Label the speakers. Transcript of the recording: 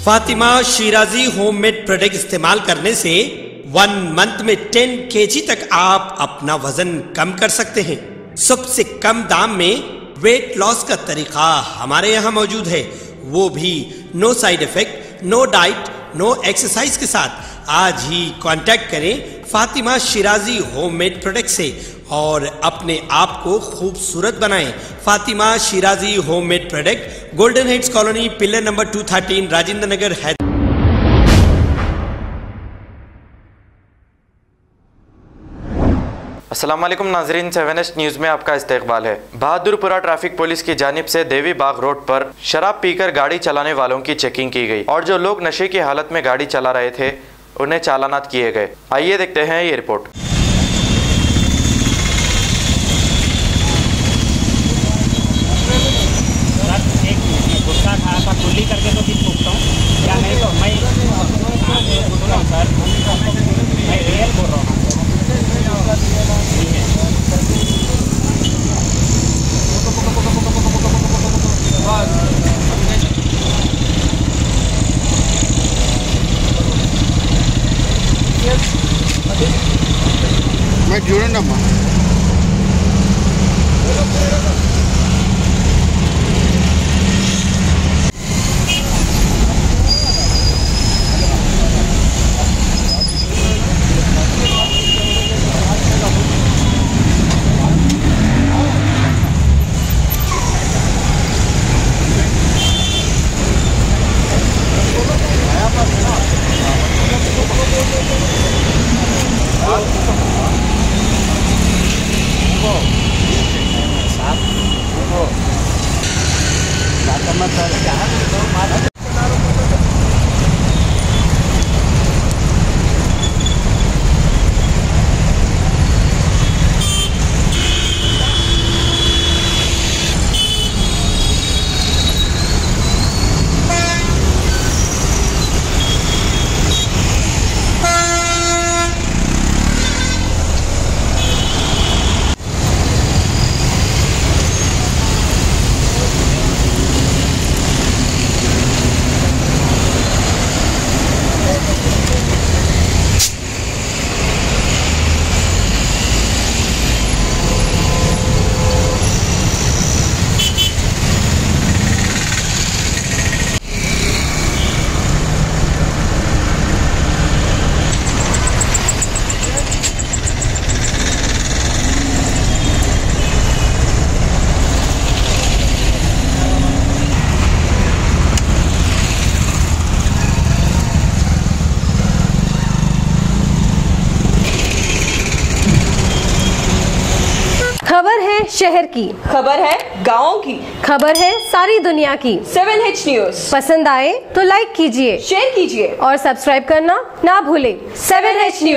Speaker 1: Fatima Shirazi homemade product इस्तेमाल करने से 1 मंथ में 10 kg तक आप अपना वजन कम कर सकते हैं। सबसे कम दाम में वेट लॉस का तरीका हमारे यहाँ मौजूद है, वो भी no side effect, no diet, no exercise के साथ। आज ही कांटेक्ट करें फातिमा शिराजी होममेड प्रोडक्ट से और अपने आप को खूबसूरत बनाएं। Fatima Shirazi homemade product, Golden Heads Colony, pillar number 213, Rajendra Nagar, Hyderabad.
Speaker 2: अस्सलाम वालेकुम नाजरीन, 7H न्यूज़ में आपका इस्तकबाल है। बहादुरपुरा ट्रैफिक पुलिस की जानिब से देवी बाग रोड पर शराब पीकर गाड़ी चलाने वालों की चेकिंग की गई और जो लोग नशे की हालत में गाड़ी चला रहे थे उन्हें चालानात किए गए। आइए देखते हैं ये रिपोर्ट।
Speaker 3: गुस्सा खाया था, खुली करके तो फिर पूछता हूँ क्या, नहीं तो मैं सर मैं रियल बोल रहा हूँ।
Speaker 4: मैं చూడండి అమ్మా।
Speaker 5: खबर है शहर की,
Speaker 6: खबर है गाँव की,
Speaker 5: खबर है सारी दुनिया की।
Speaker 6: 7H न्यूज़
Speaker 5: पसंद आए तो लाइक कीजिए,
Speaker 6: शेयर कीजिए
Speaker 5: और सब्सक्राइब करना ना भूलें।
Speaker 6: 7H news.